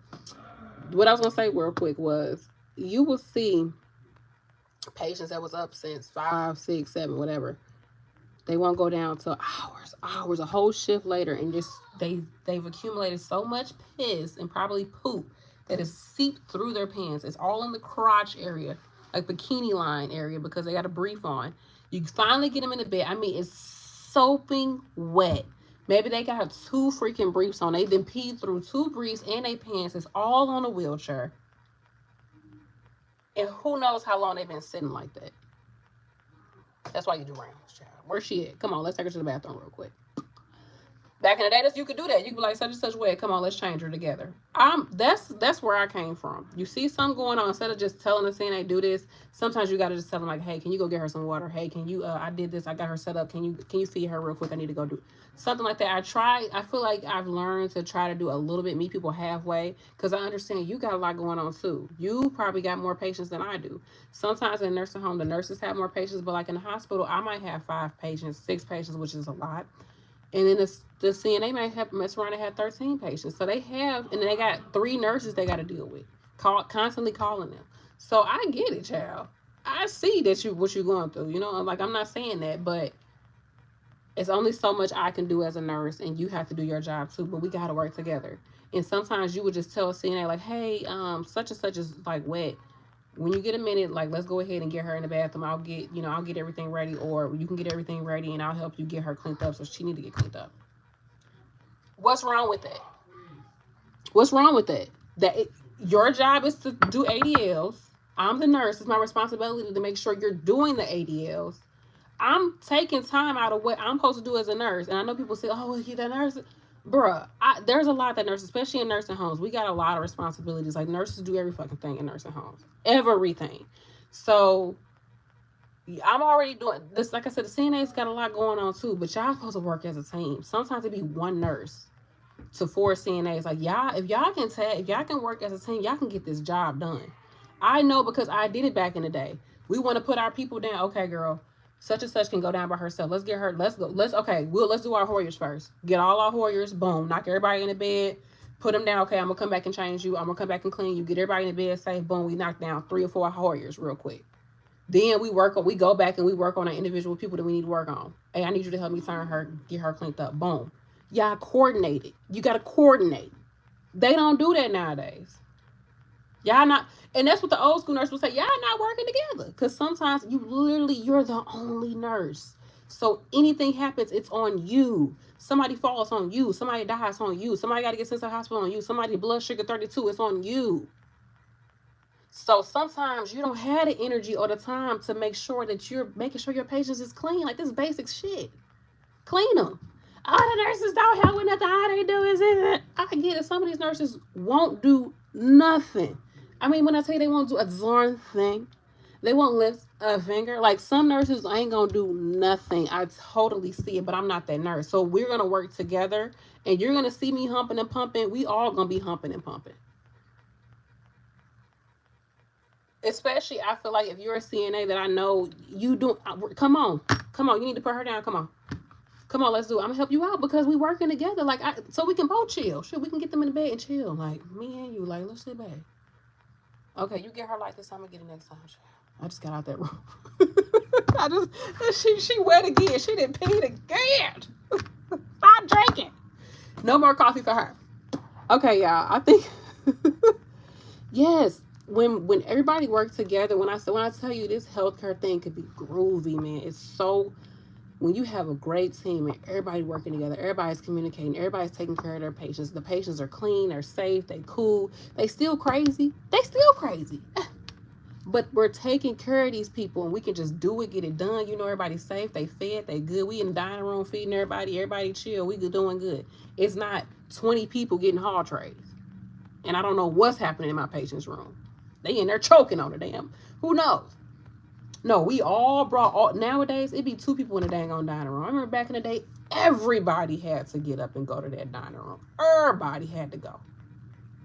S1: What I was going to say real quick was you will see patients that was up since 5, 6, 7, whatever. They won't go down till hours, a whole shift later, and just they've accumulated so much piss and probably poop that is seeped through their pants. It's all in the crotch area, like bikini line area, because they got a brief on. You finally get them in the bed. I mean, it's soaping wet. Maybe they got 2 freaking briefs on. They then peed through 2 briefs and they pants. It's all on a wheelchair. And who knows how long they've been sitting like that. That's why you do rounds, child. Where's she at? Come on, let's take her to the bathroom real quick. Back in the day, you could do that. You could be like, such and such way. Come on, let's change her together. That's where I came from. You see something going on, instead of just telling the CNA do this, sometimes you gotta just tell them like, hey, can you go get her some water? Hey, can you? I did this. I got her set up. Can you feed her real quick? I need to go do something like that. I feel like I've learned to try to do a little bit, meet people halfway, because I understand you got a lot going on too. You probably got more patients than I do. Sometimes in a nursing home, the nurses have more patients, but like in the hospital, I might have 5 patients, 6 patients, which is a lot. And then the CNA might have mess around and have 13 patients. So they have, and they got 3 nurses they got to deal with, constantly calling them. So I get it, child. I see that what you're going through. You know, like I'm not saying that, but it's only so much I can do as a nurse, and you have to do your job too. But we got to work together. And sometimes you would just tell a CNA like, hey, such and such is like wet. When you get a minute, like, let's go ahead and get her in the bathroom. I'll get everything ready, or you can get everything ready and I'll help you get her cleaned up, so she need to get cleaned up. What's wrong with that? What's wrong with that? Your job is to do ADLs. I'm the nurse. It's my responsibility to make sure you're doing the ADLs. I'm taking time out of what I'm supposed to do as a nurse. And I know people say, oh, you're the nurse. Bruh, there's a lot that nurses, especially in nursing homes, we got a lot of responsibilities. Like, nurses do every fucking thing in nursing homes. Everything. So, I'm already doing this. Like I said, the CNA's got a lot going on too, but y'all supposed to work as a team. Sometimes it be one nurse to 4 CNAs. Like, if y'all can work as a team, y'all can get this job done. I know because I did it back in the day. We want to put our people down. Okay, girl. Such and such can go down by herself. Let's get her. Let's go. Let's do our Hoyers first. Get all our Hoyers. Boom. Knock everybody in the bed. Put them down. Okay, I'm going to come back and change you. I'm going to come back and clean you. Get everybody in the bed safe. Boom. We knock down 3 or 4 Hoyers real quick. Then we go back and we work on our individual people that we need to work on. Hey, I need you to help me turn her, get her cleaned up. Boom. Y'all coordinated. You got to coordinate. They don't do that nowadays. Y'all not, and that's what the old school nurse will say, y'all not working together. Because sometimes you're the only nurse. So anything happens, it's on you. Somebody falls on you. Somebody dies on you. Somebody got to get sent to the hospital on you. Somebody blood sugar 32, it's on you. So sometimes you don't have the energy or the time to make sure that you're making sure your patients is clean. Like, this basic shit. Clean them. All the nurses don't help with nothing. All they do is I get it. Some of these nurses won't do nothing. I mean, when I tell you they won't do a darn thing, they won't lift a finger. Like, some nurses ain't gonna do nothing. I totally see it, but I'm not that nurse. So we're gonna work together, and you're gonna see me humping and pumping. We all gonna be humping and pumping. Especially, I feel like if you're a CNA that I know you do, come on, you need to put her down. Come on, let's do it. I'm gonna help you out because we working together. Like, so we can both chill. Sure, we can get them in the bed and chill. Like me and you, like let's sit back. Okay, you get her like this. I'm gonna get it next time. I just got out that room. I just she wet again. She didn't pee again. Stop drinking. No more coffee for her. Okay, y'all. I think yes. When everybody works together, when I tell you this healthcare thing could be groovy, man. It's so when you have a great team and everybody working together, everybody's communicating, everybody's taking care of their patients. The patients are clean, they're safe, they cool. They still crazy. But we're taking care of these people and we can just do it, get it done. You know, everybody's safe, they fed, they good. We in the dining room feeding everybody chill. We doing good. It's not 20 people getting hall trays. And I don't know what's happening in my patient's room. They in there choking on the damn. Who knows? No, we all brought nowadays it'd be 2 people in the dang on dining room. I remember back in the day, everybody had to get up and go to that dining room. Everybody had to go.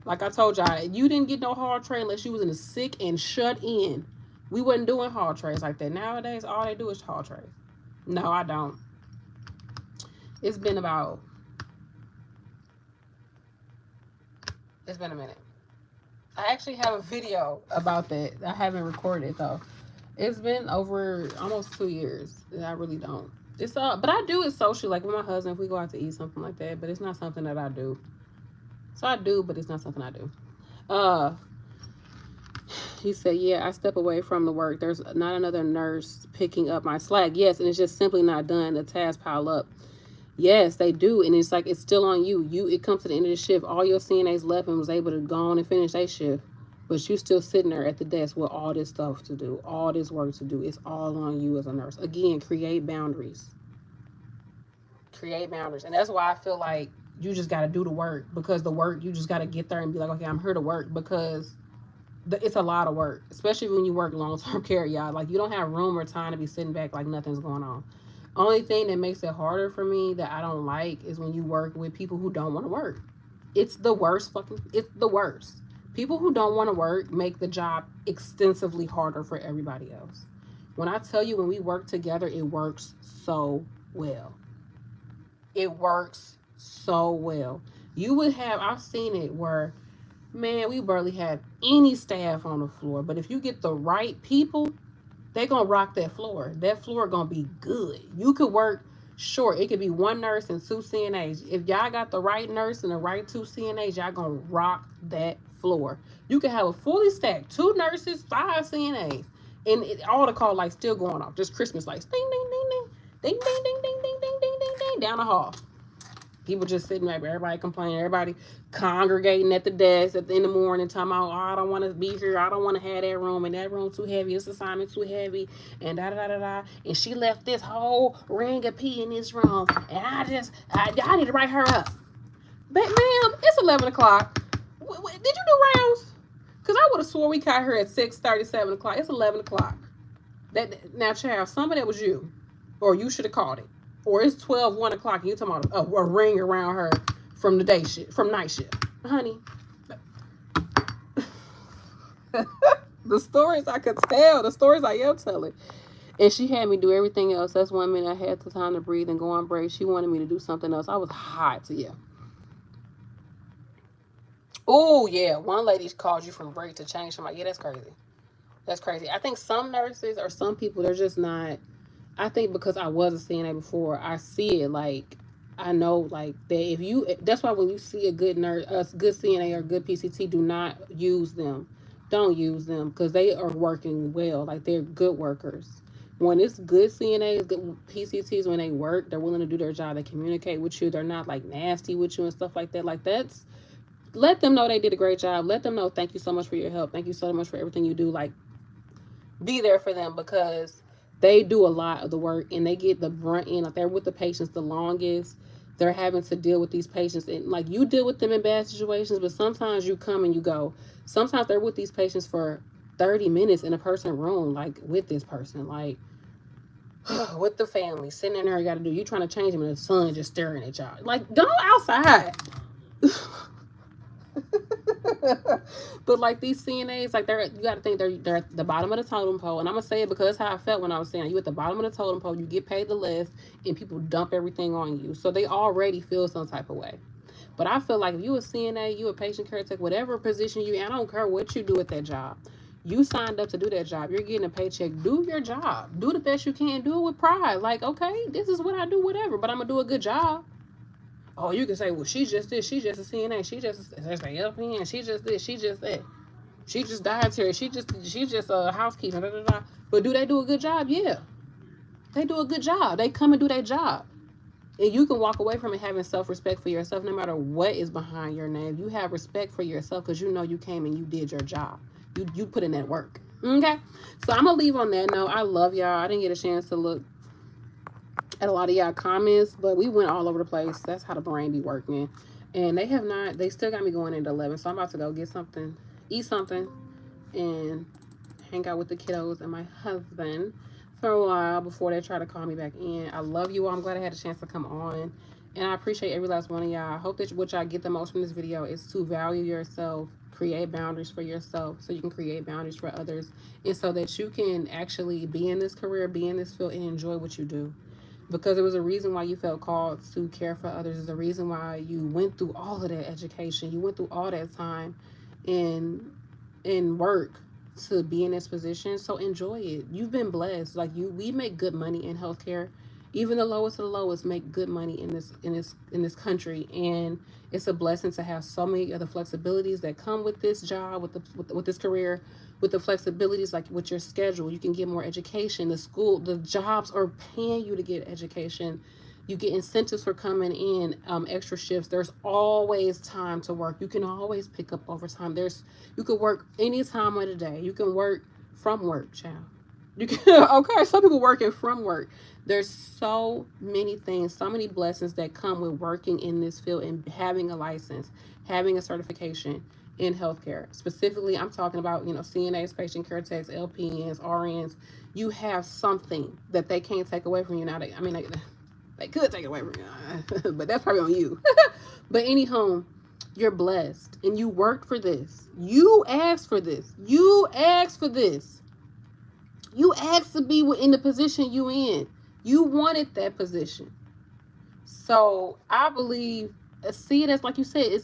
S1: Like I told y'all, you didn't get no hall tray unless you was in a sick and shut in. We wasn't doing hall trays like that. Nowadays, all they do is hall trays. No, I don't. It's been a minute. I actually have a video about that. I haven't recorded it though. It's been over almost 2 years. I really don't. It's all, but I do it socially, like with my husband, if we go out to eat, something like that. But it's not something that I do. So I do, but it's not something I do. He said, yeah, I step away from the work. There's not another nurse picking up my slack. Yes, and it's just simply not done. The tasks pile up. Yes, they do. And it's like, it's still on you. It comes to the end of the shift. All your CNAs left and was able to go on and finish their shift. But you still sitting there at the desk with all this stuff to do, all this work to do. It's all on you as a nurse. Again, create boundaries. And that's why I feel like you just got to do the work, because the work, you just got to get there and be like, okay, I'm here to work, because it's a lot of work, especially when you work long-term care, y'all. Like, you don't have room or time to be sitting back like nothing's going on. Only thing that makes it harder for me that I don't like is when you work with people who don't want to work. It's the worst. People who don't want to work make the job extensively harder for everybody else. When I tell you, when we work together, it works so well. It works so well. You would have, I've seen it where, man, we barely had any staff on the floor. But if you get the right people, they gonna rock that floor. That floor gonna be good. You could work short. It could be 1 nurse and 2 CNAs. If y'all got the right nurse and the right 2 CNAs, y'all gonna rock that floor. You can have a fully stacked 2 nurses, 5 CNAs, and all the call lights still going off. Just Christmas lights. Ding, ding, ding, ding. Ding, ding, ding, ding, ding, ding, ding, ding, ding, down the hall. People just sitting there, everybody complaining, everybody congregating at the desk in the morning, talking about, oh, I don't want to be here, I don't want to have that room, and that room too heavy, this assignment too heavy, and da-da-da-da-da, and she left this whole ring of pee in this room, and I need to write her up. But ma'am, it's 11 o'clock. Did you do rounds? Because I would have swore we got her at 6:30, 7 o'clock. It's 11 o'clock. Now, child, some of that was you, or you should have called it. Or it's 12, 1 o'clock, and you're talking about a ring around her from the day shift, from night shift. Honey. The stories I could tell, the stories I am telling. And she had me do everything else. That's 1 minute I had the time to breathe and go on break. She wanted me to do something else. I was hot to you. Oh, yeah. One lady called you from break to change somebody. Yeah, that's crazy. That's crazy. I think some nurses or some people, they're just not. I think because I was a CNA before, I see it like, I know like that that's why when you see a good nurse, a good CNA or good PCT, do not use them. Don't use them, because they are working well. Like, they're good workers. When it's good CNAs, good PCTs, when they work, they're willing to do their job. They communicate with you. They're not like nasty with you and stuff like that. Like, let them know they did a great job. Let them know, thank you so much for your help. Thank you so much for everything you do. Like, be there for them, because they do a lot of the work and they get the brunt end. Like, they're with the patients the longest. They're having to deal with these patients, and like, you deal with them in bad situations, but sometimes you come and you go. Sometimes they're with these patients for 30 minutes in a person room, like with this person, like with the family sitting in there. You got to do, you trying to change them and the sun just staring at y'all. Like, go outside. But like these CNAs, like you got to think they're at the bottom of the totem pole. And I'm gonna say it because that's how I felt when I was saying you at the bottom of the totem pole. You get paid the less, and people dump everything on you, so they already feel some type of way. But I feel like if you a CNA, you a patient care tech, whatever position you in, I don't care what you do at that job. You signed up to do that job. You're getting a paycheck. Do your job. Do the best you can. Do it with pride. Like, okay, this is what I do, whatever. But I'm gonna do a good job. Oh, you can say, well, she's just this. She's just a CNA. She just a LPN. She just this. She just that. She just dietary. She's just a housekeeper. Da, da, da. But do they do a good job? Yeah, they do a good job. They come and do their job. And you can walk away from it having self-respect for yourself no matter what is behind your name. You have respect for yourself because you know you came and you did your job. You put in that work. Okay? So I'm going to leave on that note. I love y'all. I didn't get a chance to look at a lot of y'all comments, but we went all over the place. That's how the brain be working. And they still got me going into 11. So I'm about to go get something, eat something, and hang out with the kiddos and my husband for a while before they try to call me back in. I love you all. I'm glad I had a chance to come on. And I appreciate every last one of y'all. I hope that what y'all get the most from this video is to value yourself, create boundaries for yourself so you can create boundaries for others, and so that you can actually be in this career, be in this field, and enjoy what you do. Because there was a reason why you felt called to care for others. There's a reason why you went through all of that education. You went through all that time in work to be in this position. So enjoy it. You've been blessed. Like we make good money in healthcare. Even the lowest of the lowest make good money in this country, and it's a blessing to have so many of the flexibilities that come with this job, with this career, with the flexibilities like with your schedule. You can get more education. The jobs are paying you to get education. You get incentives for coming in, extra shifts. There's always time to work. You can always pick up overtime. You can work any time of the day. You can work from work, child. You can, okay, some people working from work. There's so many things, so many blessings that come with working in this field and having a license, having a certification in healthcare. Specifically, I'm talking about, CNAs, patient care techs, LPNs, RNs. You have something that they can't take away from you now. They could take it away from you, but that's probably on you. But anyhow, you're blessed and you worked for this. You asked for this. You asked for this. You asked to be in the position you in. You wanted that position. So I believe, see it as like you said,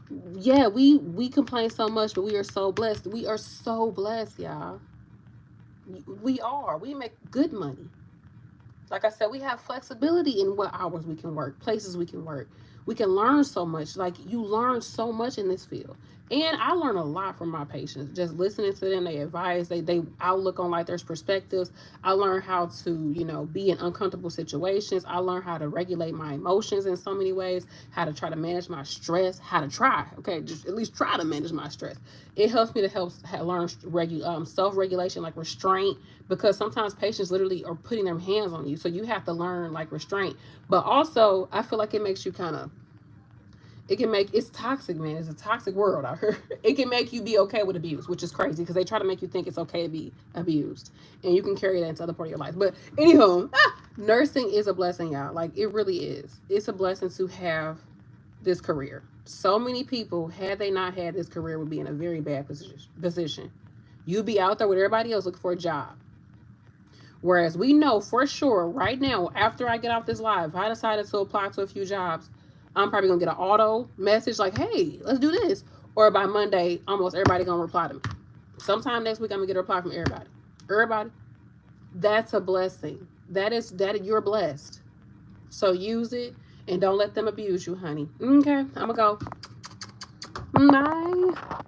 S1: we complain so much, but we are so blessed. We are so blessed, y'all. We are. We make good money. Like I said, we have flexibility in what hours we can work, places we can work. We can learn so much. Like, you learn so much in this field. And I learn a lot from my patients. Just listening to them, they advise, they outlook on like their perspectives. I learn how to, be in uncomfortable situations. I learn how to regulate my emotions in so many ways, how to try to manage my stress, just at least try to manage my stress. It helps me to learn self-regulation, like restraint, because sometimes patients literally are putting their hands on you. So you have to learn like restraint. But also, I feel like it makes you it's toxic, man. It's a toxic world out here. It can make you be okay with abuse, which is crazy because they try to make you think it's okay to be abused. And you can carry that into other part of your life. But anyhow, nursing is a blessing, y'all. Like, it really is. It's a blessing to have this career. So many people, had they not had this career, would be in a very bad position. You'd be out there with everybody else looking for a job. Whereas we know for sure right now, after I get off this live, if I decided to apply to a few jobs, I'm probably going to get an auto message like, hey, let's do this. Or by Monday, almost everybody going to reply to me. Sometime next week, I'm going to get a reply from everybody. Everybody. That's a blessing. That you're blessed. So use it and don't let them abuse you, honey. Okay, I'm going to go. Bye.